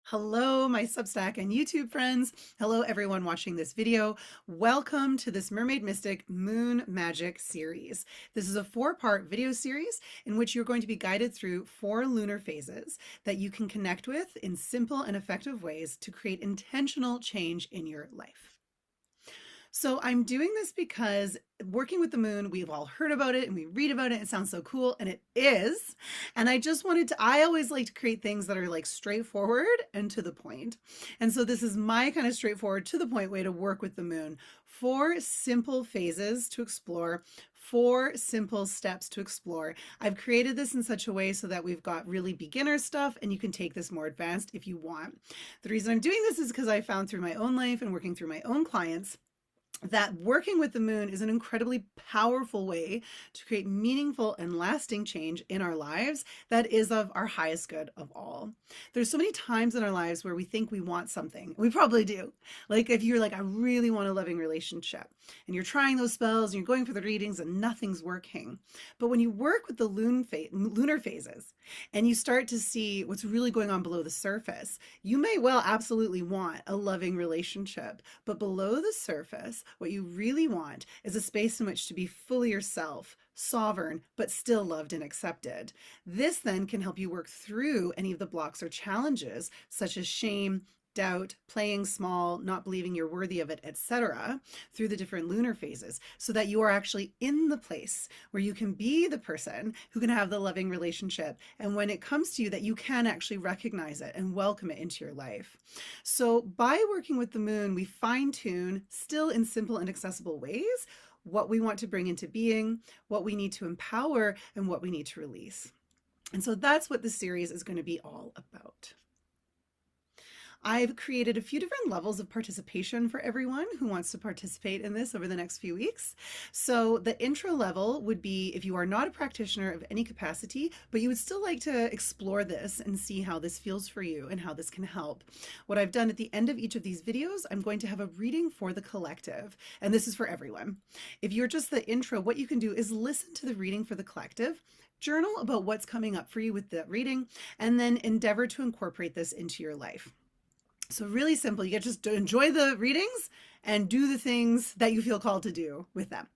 Hello, my Substack and YouTube friends. Hello, everyone watching this video. Welcome to this Mermaid Mystic Moon Magic series. This is a 4-part video series in which you're going to be guided through 4 lunar phases that you can connect with in simple and effective ways to create intentional change in your life. So I'm doing this because working with the moon, we've all heard about it and we read about it. It sounds so cool, and it is. And I always like to create things that are like straightforward and to the point. And so this is my kind of straightforward, to the point way to work with the moon. 4 simple phases to explore, 4 simple steps to explore. I've created this in such a way so that we've got really beginner stuff and you can take this more advanced if you want. The reason I'm doing this is because I found through my own life and working through my own clients that working with the moon is an incredibly powerful way to create meaningful and lasting change in our lives that is of our highest good of all. There's so many times in our lives where we think we want something. We probably do. Like if you're like, I really want a loving relationship, and you're trying those spells and you're going for the readings and nothing's working. But when you work with the lunar phases and you start to see what's really going on below the surface, you may well absolutely want a loving relationship, but below the surface, what you really want is a space in which to be fully yourself, sovereign, but still loved and accepted. This then can help you work through any of the blocks or challenges, such as shame, doubt, playing small, not believing you're worthy of it, etc., through the different lunar phases, so that you are actually in the place where you can be the person who can have the loving relationship. And when it comes to you, that you can actually recognize it and welcome it into your life. So by working with the moon, we fine tune, still in simple and accessible ways, what we want to bring into being, what we need to empower, and what we need to release. And so that's what this series is going to be all about. I've created a few different levels of participation for everyone who wants to participate in this over the next few weeks. So the intro level would be if you are not a practitioner of any capacity, but you would still like to explore this and see how this feels for you and how this can help. What I've done at the end of each of these videos, I'm going to have a reading for the collective, and this is for everyone. If you're just the intro, what you can do is listen to the reading for the collective, journal about what's coming up for you with that reading, and then endeavor to incorporate this into your life. So really simple. You get just to enjoy the readings and do the things that you feel called to do with them.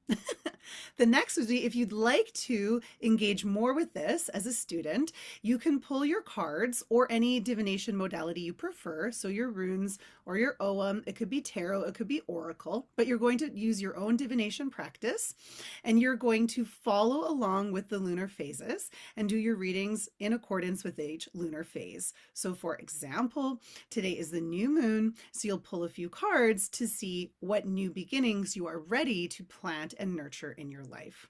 The next would be, if you'd like to engage more with this as a student, you can pull your cards or any divination modality you prefer. So your runes or your Ogham, it could be tarot, it could be oracle, but you're going to use your own divination practice, and you're going to follow along with the lunar phases and do your readings in accordance with each lunar phase. So for example, today is the new moon, so you'll pull a few cards to see what new beginnings you are ready to plant and nurture in your life.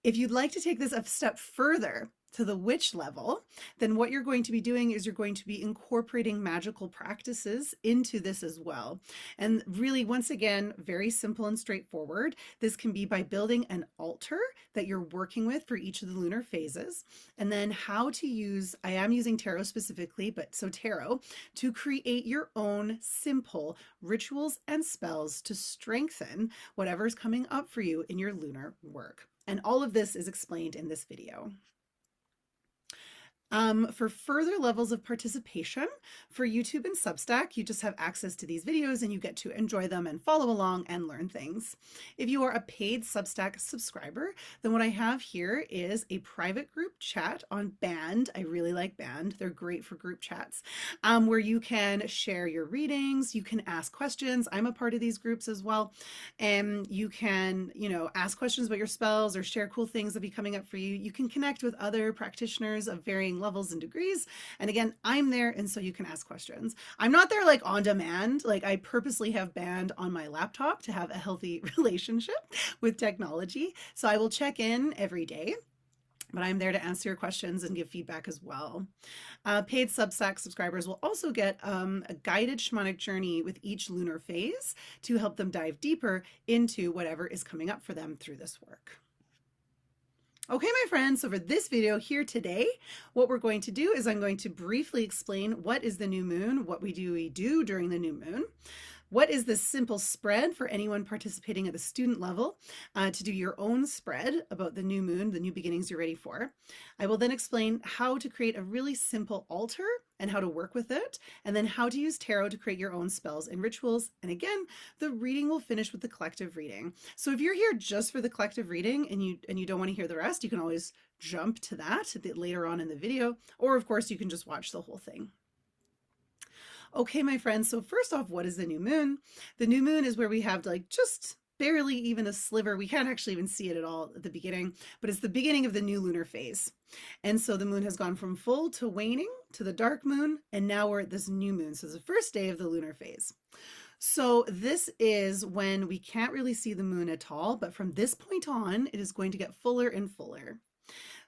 If you'd like to take this a step further to the witch level, then what you're going to be doing is you're going to be incorporating magical practices into this as well. And really, once again, very simple and straightforward. This can be by building an altar that you're working with for each of the lunar phases, and then how to use, I am using tarot specifically, but so tarot, to create your own simple rituals and spells to strengthen whatever's coming up for you in your lunar work. And all of this is explained in this video. For further levels of participation for YouTube and Substack, you just have access to these videos and you get to enjoy them and follow along and learn things. If you are a paid Substack subscriber, then what I have here is a private group chat on Band. I really like Band. They're great for group chats, where you can share your readings, you can ask questions. I'm a part of these groups as well. And you can, ask questions about your spells or share cool things that be coming up for you. You can connect with other practitioners of varying levels and degrees. And again, I'm there, and so you can ask questions. I'm not there like on demand. Like I purposely have Band on my laptop to have a healthy relationship with technology. So I will check in every day, but I'm there to answer your questions and give feedback as well. Paid Substack subscribers will also get a guided shamanic journey with each lunar phase to help them dive deeper into whatever is coming up for them through this work. Okay, my friends, so for this video here today, what we're going to do is I'm going to briefly explain what is the new moon, what we do during the new moon, what is the simple spread for anyone participating at the student level to do your own spread about the new moon, the new beginnings you're ready for. I will then explain how to create a really simple altar and how to work with it, and then how to use tarot to create your own spells and rituals. And again, the reading will finish with the collective reading. So if you're here just for the collective reading and you don't want to hear the rest, you can always jump to that later on in the video, or of course you can just watch the whole thing. Okay, my friends, so first off, what is the new moon? The new moon is where we have like just barely even a sliver. We can't actually even see it at all at the beginning, but it's the beginning of the new lunar phase. And so the moon has gone from full to waning to the dark moon, and now we're at this new moon. So it's the first day of the lunar phase. So this is when we can't really see the moon at all, but from this point on, it is going to get fuller and fuller.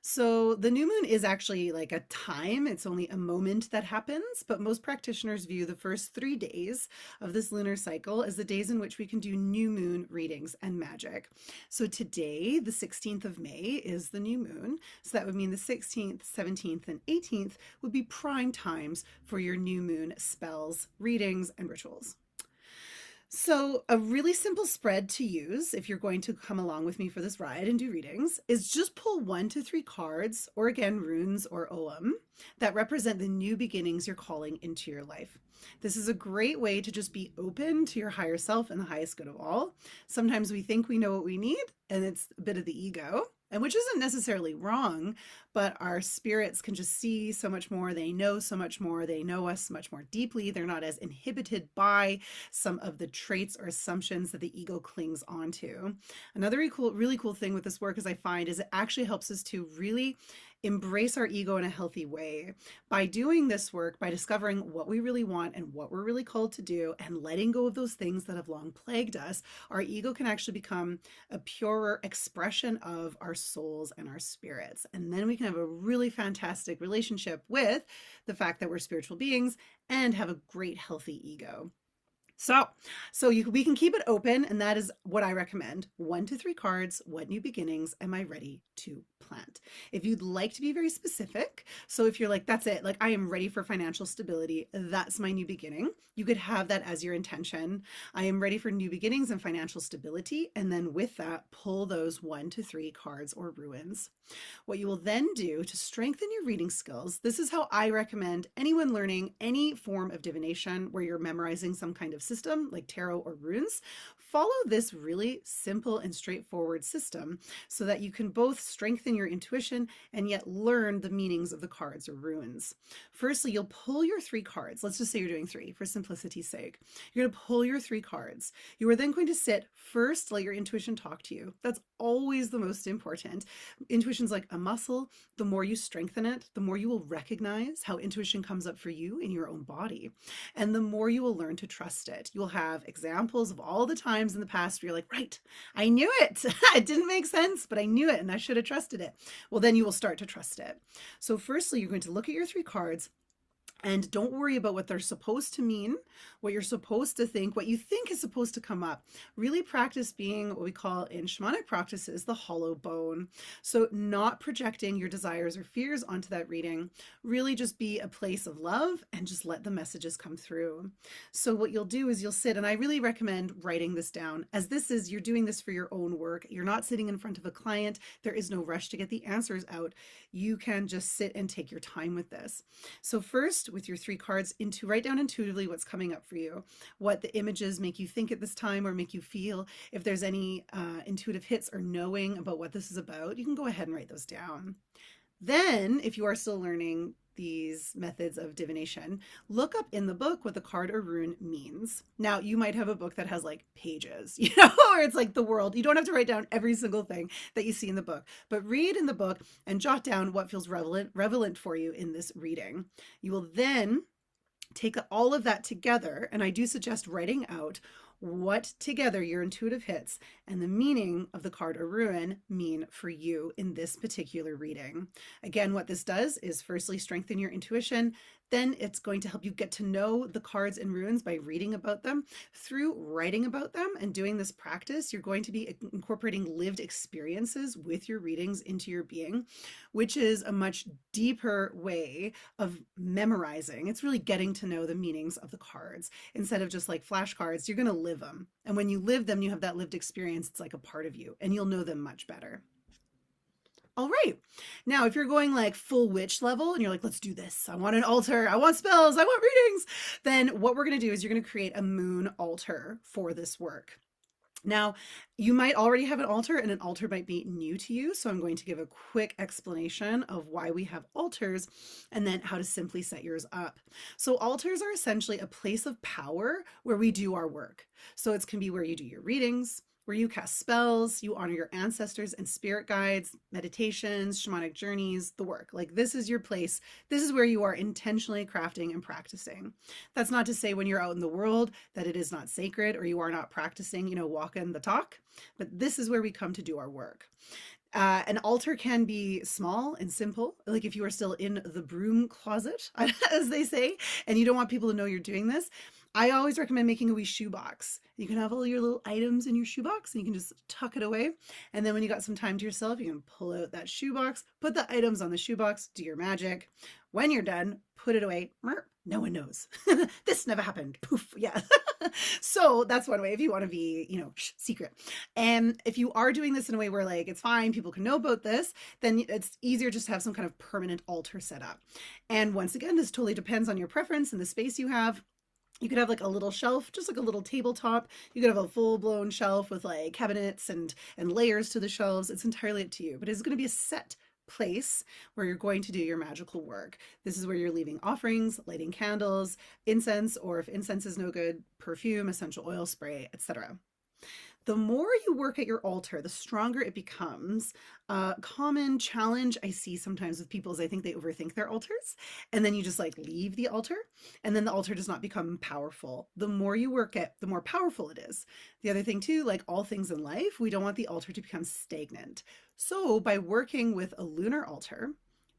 So the new moon is actually like a time. It's only a moment that happens, but most practitioners view the first 3 days of this lunar cycle as the days in which we can do new moon readings and magic. So today, the 16th of May, is the new moon. So that would mean the 16th, 17th, and 18th would be prime times for your new moon spells, readings, and rituals. So a really simple spread to use if you're going to come along with me for this ride and do readings is just pull 1 to 3 cards, or again, runes or ogham, that represent the new beginnings you're calling into your life. This is a great way to just be open to your higher self and the highest good of all. Sometimes we think we know what we need, and it's a bit of the ego, and which isn't necessarily wrong, but our spirits can just see so much more. They know so much more. They know us much more deeply. They're not as inhibited by some of the traits or assumptions that the ego clings onto. Another really cool thing with this work, as I find, is it actually helps us to really embrace our ego in a healthy way. By doing this work, by discovering what we really want and what we're really called to do, and letting go of those things that have long plagued us, our ego can actually become a purer expression of our souls and our spirits. And then we can have a really fantastic relationship with the fact that we're spiritual beings and have a great healthy ego. So we can keep it open, and that is what I recommend. 1 to 3 cards. What new beginnings am I ready to plant? If you'd like to be very specific, so if you're like, that's it, like I am ready for financial stability, that's my new beginning, you could have that as your intention. I am ready for new beginnings and financial stability, and then with that, pull those 1 to 3 cards or runes. What you will then do to strengthen your reading skills, this is how I recommend anyone learning any form of divination where you're memorizing some kind of system like tarot or runes. Follow this really simple and straightforward system so that you can both strengthen your intuition and yet learn the meanings of the cards or runes. Firstly, you'll pull your 3 cards. Let's just say you're doing 3 for simplicity's sake. You're going to pull your 3 cards. You are then going to sit first, let your intuition talk to you. That's always the most important. Intuition's like a muscle. The more you strengthen it, the more you will recognize how intuition comes up for you in your own body. And the more you will learn to trust it. You'll have examples of all the times in the past where you're like, right, I knew it. It didn't make sense, but I knew it and I should have trusted it. Well, then you will start to trust it. So firstly, you're going to look at your 3 cards. And don't worry about what they're supposed to mean, what you're supposed to think, what you think is supposed to come up. Really practice being what we call in shamanic practices the hollow bone. So not projecting your desires or fears onto that reading. Really just be a place of love and just let the messages come through. So what you'll do is you'll sit, and I really recommend writing this down, as this is, you're doing this for your own work. You're not sitting in front of a client. There is no rush to get the answers out. You can just sit and take your time with this. So first, with your 3 cards, write down intuitively what's coming up for you, what the images make you think at this time or make you feel. If there's any intuitive hits or knowing about what this is about, you can go ahead and write those down. Then, if you are still learning these methods of divination, look up in the book what the card or rune means. Now, you might have a book that has like pages, or it's like the world. You don't have to write down every single thing that you see in the book, but read in the book and jot down what feels relevant for you in this reading. You will then take all of that together, and I do suggest writing out what together your intuitive hits and the meaning of the card or rune mean for you in this particular reading. Again, what this does is firstly strengthen your intuition. Then it's going to help you get to know the cards and runes by reading about them. Through writing about them and doing this practice, you're going to be incorporating lived experiences with your readings into your being, which is a much deeper way of memorizing. It's really getting to know the meanings of the cards. Instead of just like flashcards, you're going to live them. And when you live them, you have that lived experience. It's like a part of you, and you'll know them much better. All right. Now, if you're going like full witch level and you're like, let's do this, I want an altar, I want spells, I want readings, then what we're going to do is you're going to create a moon altar for this work. Now, you might already have an altar and an altar might be new to you. So I'm going to give a quick explanation of why we have altars and then how to simply set yours up. So altars are essentially a place of power where we do our work. So it can be where you do your readings, where you cast spells, you honor your ancestors and spirit guides, meditations, shamanic journeys, the work. Like this is your place. This is where you are intentionally crafting and practicing. That's not to say when you're out in the world that it is not sacred or you are not practicing, walking the talk, but this is where we come to do our work. An altar can be small and simple, like if you are still in the broom closet, as they say, and you don't want people to know you're doing this. I always recommend making a wee shoebox. You can have all your little items in your shoebox and you can just tuck it away. And then when you got some time to yourself, you can pull out that shoebox, put the items on the shoebox, do your magic. When you're done, put it away. No one knows. This never happened. Poof. Yeah. So that's one way if you want to be, secret. And if you are doing this in a way where like it's fine, people can know about this, then it's easier just to have some kind of permanent altar set up. And once again, this totally depends on your preference and the space you have. You could have like a little shelf, just like a little tabletop. You could have a full-blown shelf with like cabinets and layers to the shelves. It's entirely up to you, but it's going to be a set place where you're going to do your magical work. This is where you're leaving offerings, lighting candles, incense, or if incense is no good, perfume, essential oil spray, etc. The more you work at your altar, the stronger it becomes. A common challenge I see sometimes with people is I think they overthink their altars and then you just like leave the altar and then the altar does not become powerful. The more you work it, the more powerful it is. The other thing too, like all things in life, we don't want the altar to become stagnant. So by working with a lunar altar,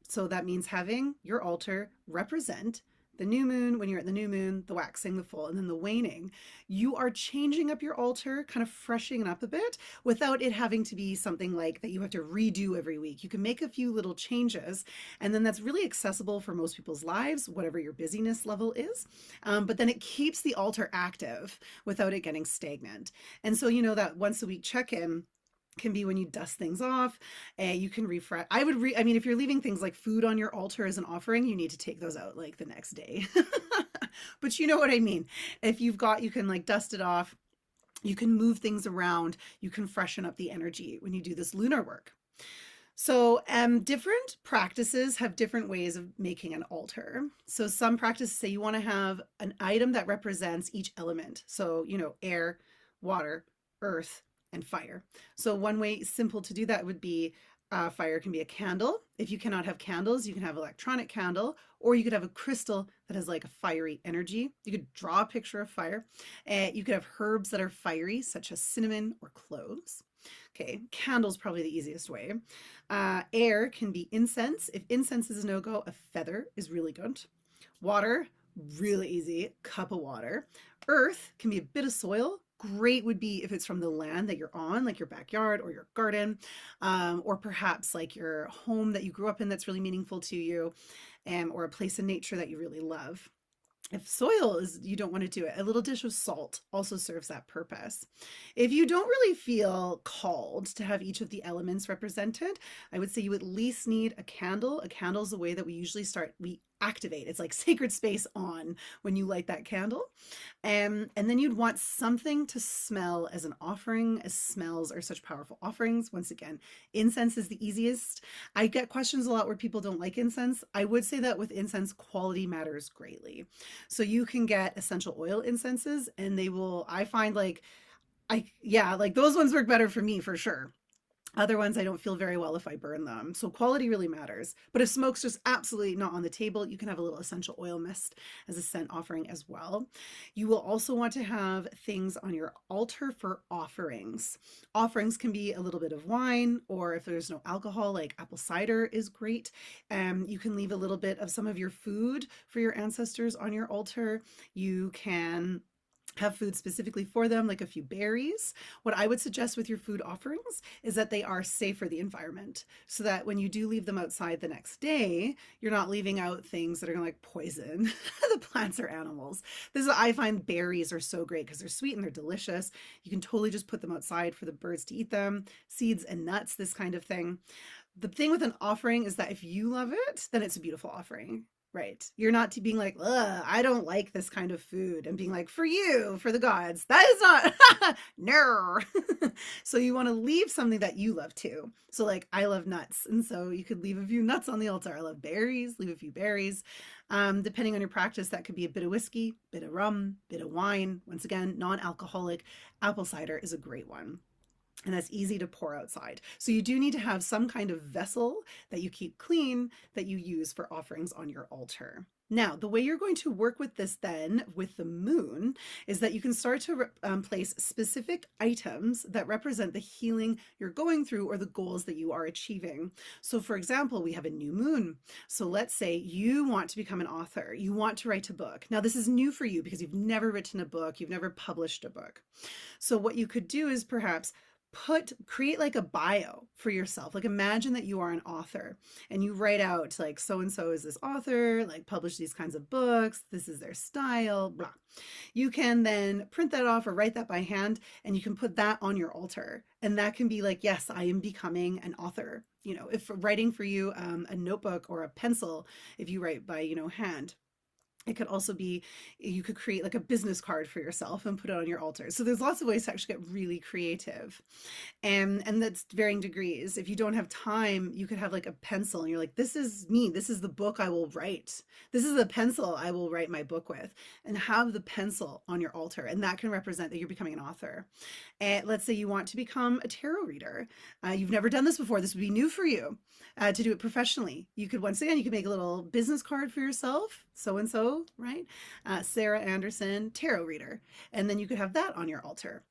so that means having your altar represent the new moon, when you're at the new moon, the waxing, the full, and then the waning, you are changing up your altar, kind of freshening it up a bit without it having to be something like that you have to redo every week. You can make a few little changes, and then that's really accessible for most people's lives, whatever your busyness level is. But then it keeps the altar active without it getting stagnant. And so, that once a week check-in can be when you dust things off. You can refresh. I mean, if you're leaving things like food on your altar as an offering, you need to take those out like the next day. But you know what I mean. If you can like dust it off, you can move things around, you can freshen up the energy when you do this lunar work. So different practices have different ways of making an altar. So some practices say you want to have an item that represents each element. So, air, water, earth, and fire. So one way simple to do that would be fire can be a candle. If you cannot have candles, you can have electronic candle, or you could have a crystal that has like a fiery energy. You could draw a picture of fire. You could have herbs that are fiery, such as cinnamon or cloves. Okay, candle's probably the easiest way. Air can be incense. If incense is a no-go, a feather is really good. Water, really easy, cup of water. Earth can be a bit of soil. Great would be if it's from the land that you're on, like your backyard or your garden, or perhaps like your home that you grew up in that's really meaningful to you, or a place in nature that you really love. If soil is, you don't want to do it, a little dish of salt also serves that purpose. If you don't really feel called to have each of the elements represented, I would say you at least need a candle. A candle is the way that we usually we activate. It's like sacred space on when you light that candle. And then you'd want something to smell as an offering, as smells are such powerful offerings. Once again, incense is the easiest. I get questions a lot where people don't like incense. I would say that with incense, quality matters greatly. So you can get essential oil incenses and I find like those ones work better for me for sure. Other ones, I don't feel very well if I burn them. So quality really matters. But if smoke's just absolutely not on the table, you can have a little essential oil mist as a scent offering as well. You will also want to have things on your altar for offerings. Offerings can be a little bit of wine, or if there's no alcohol, like apple cider is great. You can leave a little bit of some of your food for your ancestors on your altar. You can have food specifically for them, like a few berries. What I would suggest with your food offerings is that they are safe for the environment, so that when you do leave them outside the next day, you're not leaving out things that are gonna like poison the plants or animals. I find berries are so great because they're sweet and they're delicious. You can totally just put them outside for the birds to eat them. Seeds and nuts, this kind of thing. The thing with an offering is that if you love it, then it's a beautiful offering. Right. You're not being like, ugh, I don't like this kind of food, and being like, for you, for the gods. That is not, no. So you want to leave something that you love too. So, like, I love nuts. And so you could leave a few nuts on the altar. I love berries, leave a few berries. Depending on your practice, that could be a bit of whiskey, bit of rum, bit of wine. Once again, non alcoholic. Apple cider is a great one. And that's easy to pour outside. So you do need to have some kind of vessel that you keep clean that you use for offerings on your altar. Now, the way you're going to work with this then with the moon is that you can start to place specific items that represent the healing you're going through or the goals that you are achieving. So for example, we have a new moon. So let's say you want to become an author. You want to write a book. Now, this is new for you because you've never written a book. You've never published a book. So what you could do is perhaps create like a bio for yourself. Like, imagine that you are an author and you write out like, so and so is this author, like publish these kinds of books, this is their style, blah. You can then print that off or write that by hand, and you can put that on your altar, and that can be like, yes, I am becoming an author. You know, if writing for you, a notebook or a pencil, if you write by, hand. It could also be, you could create like a business card for yourself and put it on your altar. So there's lots of ways to actually get really creative. And that's varying degrees. If you don't have time, you could have like a pencil and you're like, this is me. This is the book I will write. This is the pencil I will write my book with, and have the pencil on your altar. And that can represent that you're becoming an author. And let's say you want to become a tarot reader. You've never done this before. This would be new for you to do it professionally. You could, once again, you could make a little business card for yourself. So-and-so, right? Sarah Anderson, tarot reader. And then you could have that on your altar.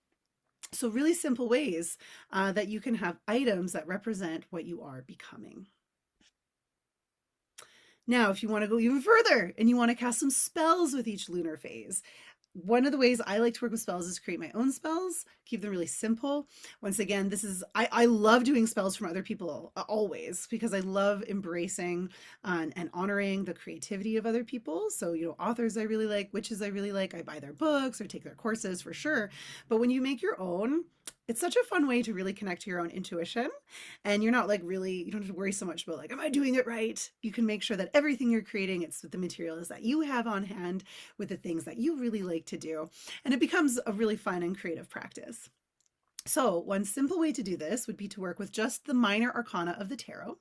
So really simple ways that you can have items that represent what you are becoming. Now, if you want to go even further and you want to cast some spells with each lunar phase, one of the ways I like to work with spells is create my own spells, keep them really simple. Once again, I love doing spells from other people always, because I love embracing and honoring the creativity of other people. So, authors I really like, witches I really like, I buy their books or take their courses for sure. But when you make your own, it's such a fun way to really connect to your own intuition. And you're not like you don't have to worry so much about like, am I doing it right? You can make sure that everything you're creating, it's with the materials that you have on hand, with the things that you really like to do. And it becomes a really fun and creative practice. So one simple way to do this would be to work with just the minor arcana of the tarot.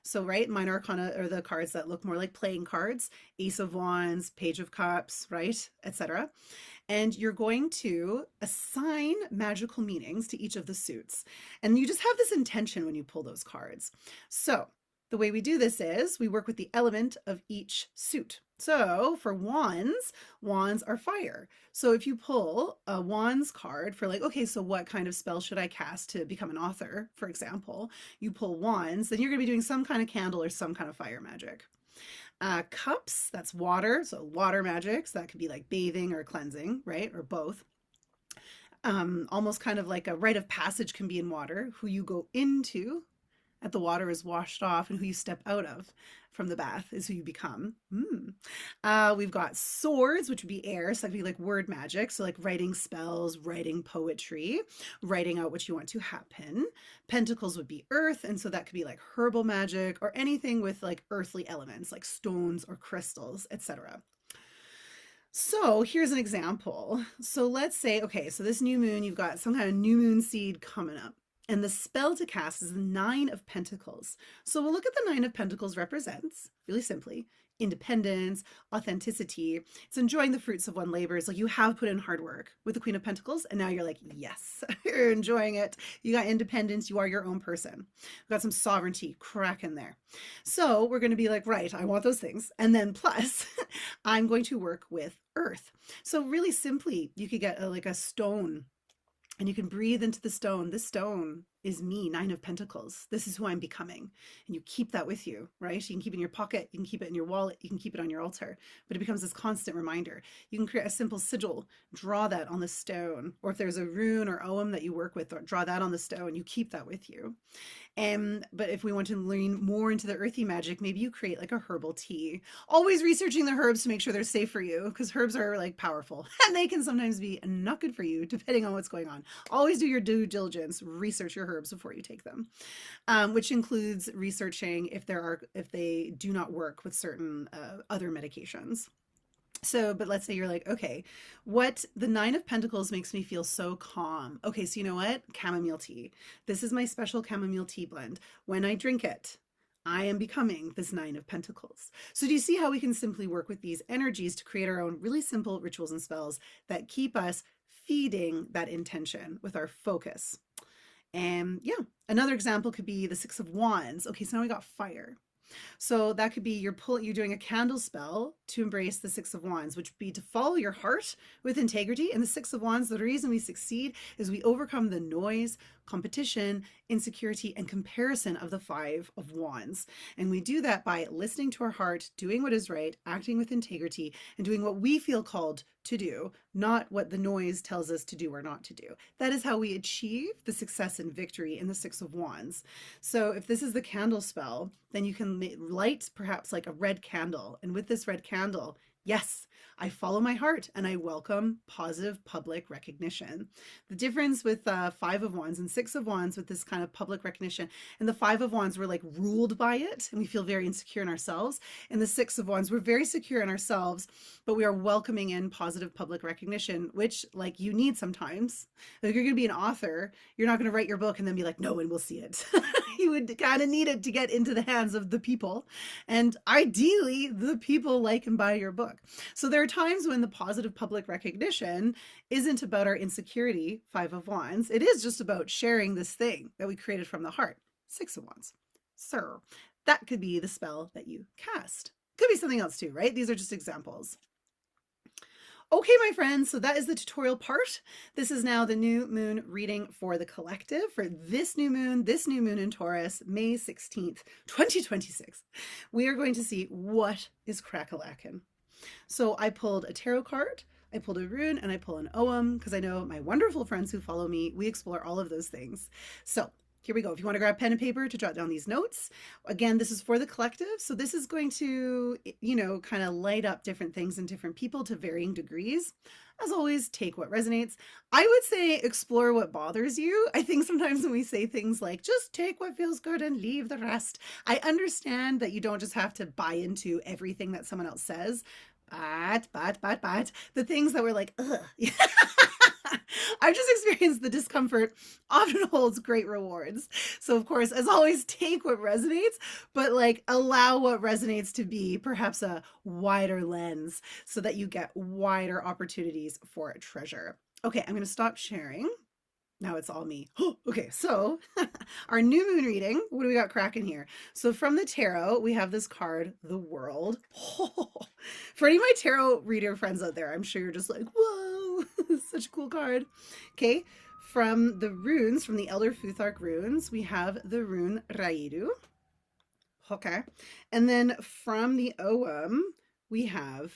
So, right, minor arcana are the cards that look more like playing cards, Ace of Wands, Page of Cups, right, etc. And you're going to assign magical meanings to each of the suits. And you just have this intention when you pull those cards. So the way we do this is we work with the element of each suit. So for wands are fire. So if you pull a wands card for like, okay, so what kind of spell should I cast to become an author, for example, you pull wands, then you're going to be doing some kind of candle or some kind of fire magic. Cups, that's water, so water magic. So that could be like bathing or cleansing, right? Or both. Almost kind of like a rite of passage can be in water. Who you go into at the water is washed off, and who you step out of from the bath is who you become. We've got swords, which would be air, so that could be like word magic, so like writing spells, writing poetry, writing out what you want to happen. Pentacles would be earth, and so that could be like herbal magic or anything with like earthly elements like stones or crystals, etc. So here's an example. So let's say, okay, so this new moon, you've got some kind of new moon seed coming up. And the spell to cast is the Nine of Pentacles. So we'll look at the Nine of Pentacles represents, really simply, independence, authenticity. It's enjoying the fruits of one's labors. Like, you have put in hard work with the Queen of Pentacles, and now you're like, yes, you're enjoying it. You got independence. You are your own person. We've got some sovereignty crack in there. So we're going to be like, right, I want those things. And then plus, I'm going to work with earth. So really simply, you could get like a stone, and you can breathe into the stone. This stone is me, Nine of Pentacles. This is who I'm becoming. And you keep that with you, right? You can keep it in your pocket. You can keep it in your wallet. You can keep it on your altar. But it becomes this constant reminder. You can create a simple sigil, draw that on the stone. Or if there's a rune or ogham that you work with, or draw that on the stone. You keep that with you. But if we want to lean more into the earthy magic, maybe you create like a herbal tea. Always researching the herbs to make sure they're safe for you, because herbs are like powerful and they can sometimes be not good for you depending on what's going on. Always do your due diligence, research your herbs before you take them, which includes researching if they do not work with certain other medications. So, but let's say you're like, okay, the Nine of Pentacles makes me feel so calm. Okay, so you know what? Chamomile tea. This is my special chamomile tea blend. When I drink it, I am becoming this Nine of Pentacles. So do you see how we can simply work with these energies to create our own really simple rituals and spells that keep us feeding that intention with our focus? And yeah, another example could be the Six of Wands. Okay, so now we got fire. So that could be you're doing a candle spell to embrace the Six of Wands, which would be to follow your heart with integrity. And the Six of Wands, the reason we succeed is we overcome the noise, competition, insecurity, and comparison of the Five of Wands. And we do that by listening to our heart, doing what is right, acting with integrity, and doing what we feel called to do, not what the noise tells us to do or not to do. That is how we achieve the success and victory in the Six of Wands. So if this is the candle spell, then you can light perhaps like a red candle. And with this red candle, yes, I follow my heart and I welcome positive public recognition. The difference with Five of Wands and Six of Wands with this kind of public recognition, and the Five of Wands, we're like ruled by it and we feel very insecure in ourselves. And the Six of Wands, we're very secure in ourselves, but we are welcoming in positive public recognition, which like you need sometimes. If you're going to be an author, you're not going to write your book and then be like, no one will see it. You would kind of need it to get into the hands of the people. And ideally, the people like and buy your book. So there are times when the positive public recognition isn't about our insecurity, Five of Wands. It is just about sharing this thing that we created from the heart, Six of Wands. So that could be the spell that you cast. Could be something else too, right? These are just examples. Okay, my friends, so that is the tutorial part. This is now the new moon reading for the collective for this new moon in Taurus, May 16th, 2026. We are going to see what is crack-a-lackin'. So I pulled a tarot card, I pulled a rune, and I pull an ogham because I know my wonderful friends who follow me, we explore all of those things. So here we go. If you want to grab pen and paper to jot down these notes, again, this is for the collective. So this is going to, kind of light up different things in different people to varying degrees. As always, take what resonates. I would say explore what bothers you. I think sometimes when we say things like, just take what feels good and leave the rest, I understand that you don't just have to buy into everything that someone else says, but the things that we're like, ugh. I've just experienced the discomfort often holds great rewards. So of course, as always, take what resonates, but like allow what resonates to be perhaps a wider lens so that you get wider opportunities for treasure. Okay, I'm going to stop sharing. Now it's all me. Okay, so our new moon reading, what do we got cracking here? So from the tarot, we have this card, the World. For any of my tarot reader friends out there, I'm sure you're just like, whoa, such a cool card. Okay, from the runes, from the Elder Futhark runes, we have the rune Rairu. Okay, and then from the Ogham, we have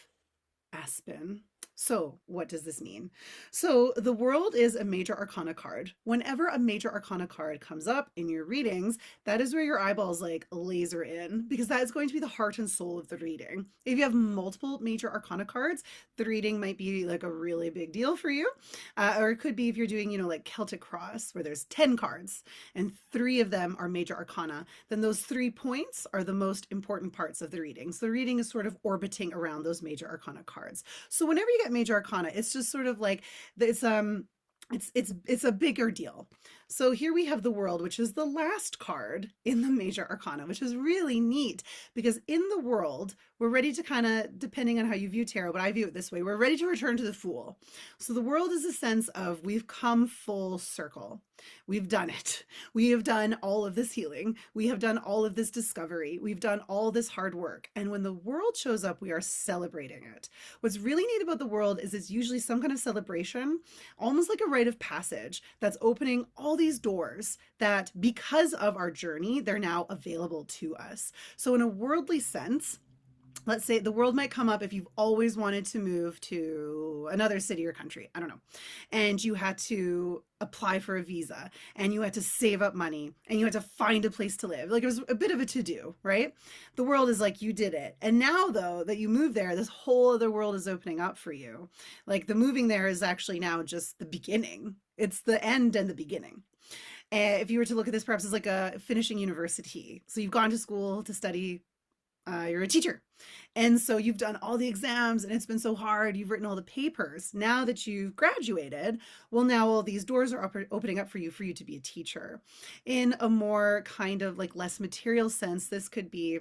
Aspen. So what does this mean? So the World is a major arcana card. Whenever a major arcana card comes up in your readings, that is where your eyeballs like laser in, because that is going to be the heart and soul of the reading. If you have multiple major arcana cards, the reading might be like a really big deal for you. Or it could be if you're doing, like Celtic Cross, where there's 10 cards and 3 of them are major arcana, then those 3 points are the most important parts of the reading. So the reading is sort of orbiting around those major arcana cards. So whenever you get major arcana, it's just sort of like it's a bigger deal. So here we have the World, which is the last card in the major arcana, which is really neat because in the World, we're ready to kind of, depending on how you view tarot, but I view it this way, we're ready to return to the Fool. So the World is a sense of we've come full circle. We've done it. We have done all of this healing. We have done all of this discovery. We've done all this hard work. And when the World shows up, we are celebrating it. What's really neat about the World is it's usually some kind of celebration, almost like a rite of passage that's opening all these doors that because of our journey, they're now available to us. So in a worldly sense, let's say the World might come up if you've always wanted to move to another city or country, I don't know, and you had to apply for a visa and you had to save up money and you had to find a place to live. Like it was a bit of a to-do, right? The World is like, you did it. And now though that you moved there, this whole other world is opening up for you. Like the moving there is actually now just the beginning. It's the end and the beginning. If you were to look at this perhaps as like a finishing university, so you've gone to school to study, you're a teacher. And so you've done all the exams and it's been so hard. You've written all the papers. Now that you've graduated, well, now all these doors are opening up for you to be a teacher. In a more kind of like less material sense, this could be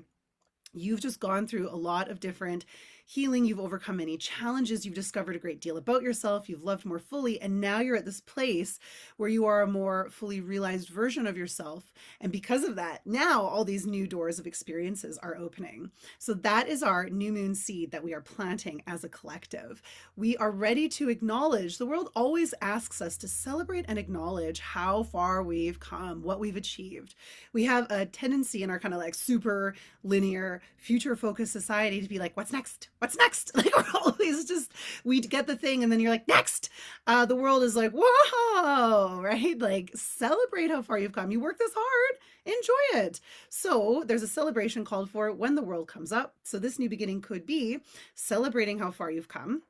you've just gone through a lot of different healing. You've overcome many challenges. You've discovered a great deal about yourself. You've loved more fully. And now you're at this place where you are a more fully realized version of yourself. And because of that, now all these new doors of experiences are opening. So that is our new moon seed that we are planting as a collective. We are ready to acknowledge. The world always asks us to celebrate and acknowledge how far we've come, what we've achieved. We have a tendency in our kind of like super linear, future focused society to be like, what's next? What's next? Like we're always just, we get the thing and then you're like, next. The world is like, whoa, right? Like celebrate how far you've come. You work this hard, enjoy it. So there's a celebration called for when the world comes up. So this new beginning could be celebrating how far you've come.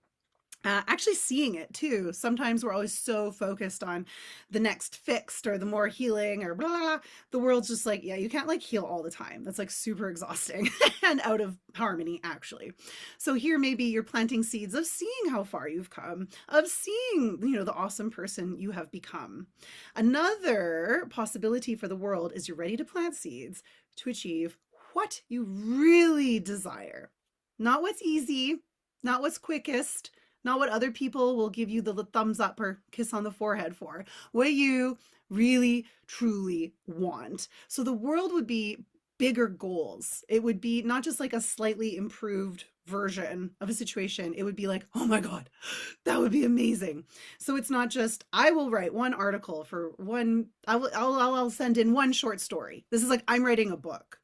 Actually seeing it too. Sometimes we're always so focused on the next fixed or the more healing or blah, blah, blah. The world's just like, yeah, you can't like heal all the time. That's like super exhausting and out of harmony actually. So here maybe you're planting seeds of seeing how far you've come, of seeing, the awesome person you have become. Another possibility for the world is you're ready to plant seeds to achieve what you really desire. Not what's easy, not what's quickest, not what other people will give you the thumbs up or kiss on the forehead for, what you really, truly want. So the world would be bigger goals. It would be not just like a slightly improved version of a situation. It would be like, oh my God, that would be amazing. So it's not just, I will write one article for one, I'll send in one short story. This is like, I'm writing a book.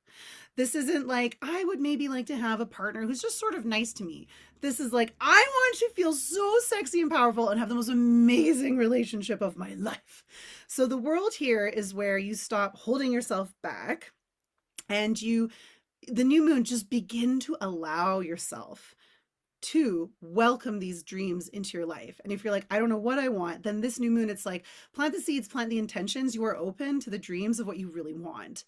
This isn't like, I would maybe like to have a partner who's just sort of nice to me. This is like, I want to feel so sexy and powerful and have the most amazing relationship of my life. So the world here is where you stop holding yourself back and the new moon, just begin to allow yourself to welcome these dreams into your life. And if you're like, I don't know what I want, then this new moon, it's like, plant the seeds, plant the intentions. You are open to the dreams of what you really want.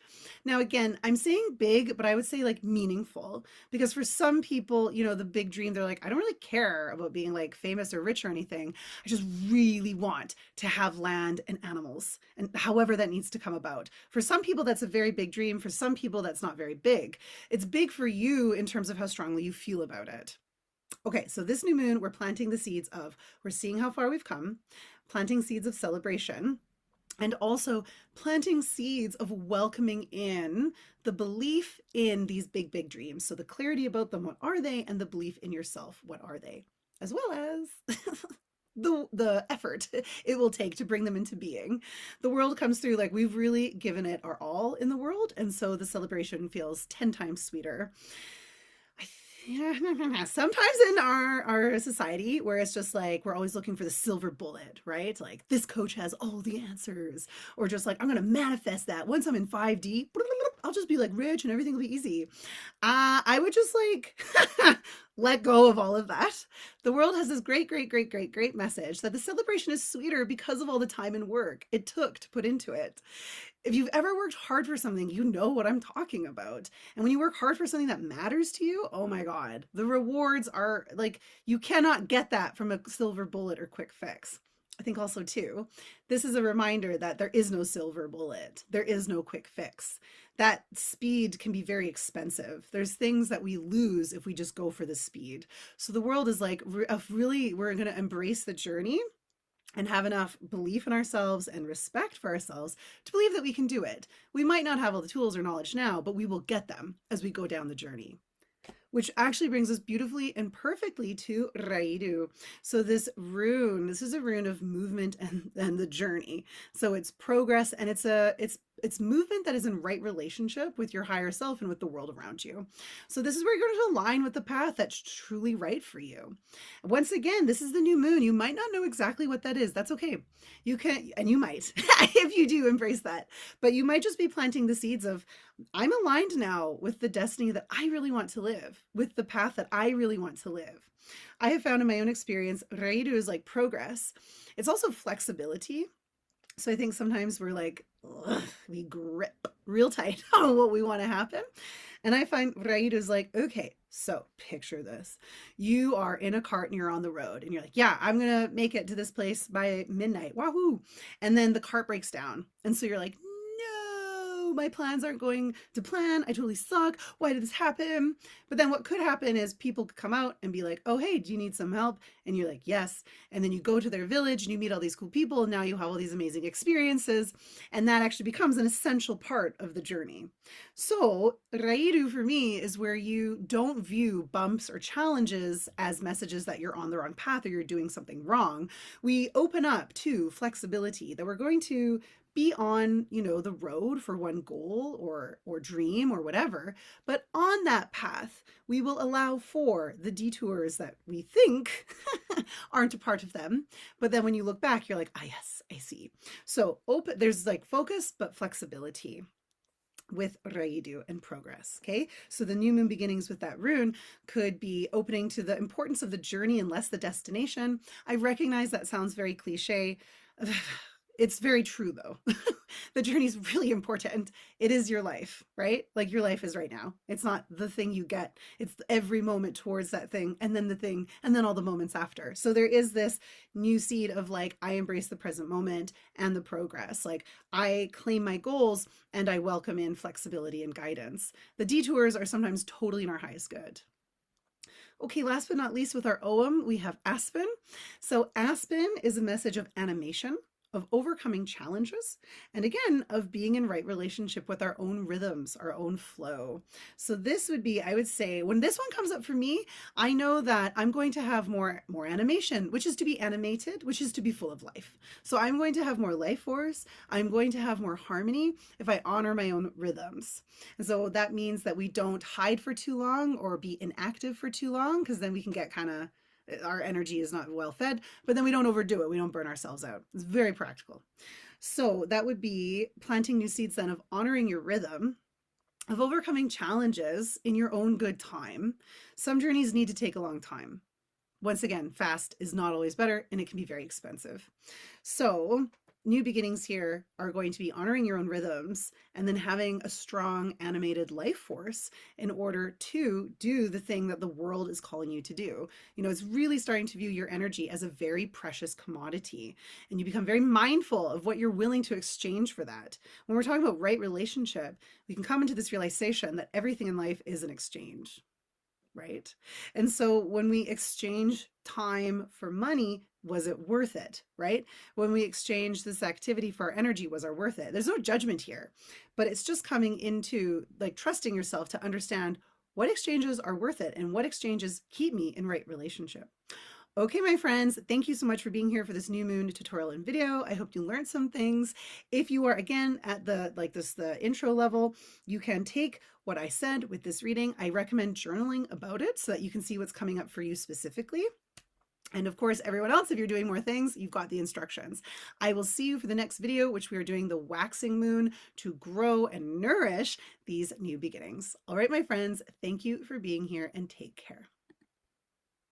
Now, again, I'm saying big, but I would say like meaningful, because for some people, the big dream, they're like, I don't really care about being like famous or rich or anything. I just really want to have land and animals, and however that needs to come about. For some people, that's a very big dream. For some people, that's not very big. It's big for you in terms of how strongly you feel about it. Okay, so this new moon, we're planting the seeds of, we're seeing how far we've come, planting seeds of celebration, and also planting seeds of welcoming in the belief in these big, big dreams. So the clarity about them, what are they? And the belief in yourself, what are they? As well as the effort it will take to bring them into being. The world comes through like we've really given it our all in the world. And so the celebration feels 10 times sweeter. Yeah, sometimes in our society where it's just like we're always looking for the silver bullet, right? Like this coach has all the answers, or just like I'm gonna manifest that once I'm in 5D, I'll just be like rich and everything will be easy. I would just like let go of all of that. The world has this great, great, great, great, great message that the celebration is sweeter because of all the time and work it took to put into it. If you've ever worked hard for something, you know what I'm talking about. And when you work hard for something that matters to you, oh my God, the rewards are like, you cannot get that from a silver bullet or quick fix. I think also too, this is a reminder that there is no silver bullet. There is no quick fix. That speed can be very expensive. There's things that we lose if we just go for the speed. So the world is like, really, we're going to embrace the journey and have enough belief in ourselves and respect for ourselves to believe that we can do it. We might not have all the tools or knowledge now, but we will get them as we go down the journey. Which actually brings us beautifully and perfectly to Raidu. So this is a rune of movement and the journey. So it's progress, and it's movement that is in right relationship with your higher self and with the world around you. So this is where you're going to align with the path that's truly right for you. Once again, this is the new moon. You might not know exactly what that is. That's okay. You can, and you might, if you do embrace that, but you might just be planting the seeds of, I'm aligned now with the destiny that I really want to live, with the path that I really want to live. I have found in my own experience, Raidu is like progress. It's also flexibility. So I think sometimes we're like, ugh, we grip real tight on what we want to happen. And I find Raid is like, okay, so picture this. You are in a cart and you're on the road and you're like, yeah, I'm going to make it to this place by midnight. Wahoo. And then the cart breaks down. And so you're like, no, my plans aren't going to plan. I totally suck. Why did this happen? But then what could happen is people could come out and be like, oh, hey, do you need some help? And you're like, yes. And then you go to their village and you meet all these cool people. And now you have all these amazing experiences. And that actually becomes an essential part of the journey. So, Rairu for me is where you don't view bumps or challenges as messages that you're on the wrong path or you're doing something wrong. We open up to flexibility that we're going to be on, the road for one goal or dream or whatever, but on that path, we will allow for the detours that we think aren't a part of them. But then when you look back, you're like, ah, yes, I see. So there's like focus, but flexibility with Raidu and progress. Okay, so the new moon beginnings with that rune could be opening to the importance of the journey and less the destination. I recognize that sounds very cliche. It's very true though. The journey is really important. It is your life, right? Like your life is right now. It's not the thing you get. It's every moment towards that thing and then the thing and then all the moments after. So there is this new seed of like, I embrace the present moment and the progress. Like I claim my goals and I welcome in flexibility and guidance. The detours are sometimes totally in our highest good. Okay, last but not least with our Ogham, we have Aspen. So Aspen is a message of animation, of overcoming challenges, and again, of being in right relationship with our own rhythms, our own flow. So this would be, I would say, when this one comes up for me, I know that I'm going to have more animation, which is to be animated, which is to be full of life. So I'm going to have more life force. I'm going to have more harmony if I honor my own rhythms. And so that means that we don't hide for too long or be inactive for too long, because then we can get kind of our energy is not well fed, but then we don't overdo it. We don't burn ourselves out. It's very practical. So that would be planting new seeds then of honoring your rhythm, of overcoming challenges in your own good time. Some journeys need to take a long time. Once again, fast is not always better and it can be very expensive. So new beginnings here are going to be honoring your own rhythms and then having a strong animated life force in order to do the thing that the world is calling you to do. It's really starting to view your energy as a very precious commodity, and you become very mindful of what you're willing to exchange for that. When we're talking about right relationship, we can come into this realization that everything in life is an exchange. Right? And so when we exchange time for money, was it worth it? Right? When we exchange this activity for our energy, was it worth it? There's no judgment here, but it's just coming into like trusting yourself to understand what exchanges are worth it and what exchanges keep me in right relationship. Okay, my friends, thank you so much for being here for this new moon tutorial and video. I hope you learned some things. If you are again at the intro level, you can take what I said with this reading. I recommend journaling about it so that you can see what's coming up for you specifically. And of course, everyone else, if you're doing more things, you've got the instructions. I will see you for the next video, which we are doing the waxing moon to grow and nourish these new beginnings. All right, my friends, thank you for being here and take care.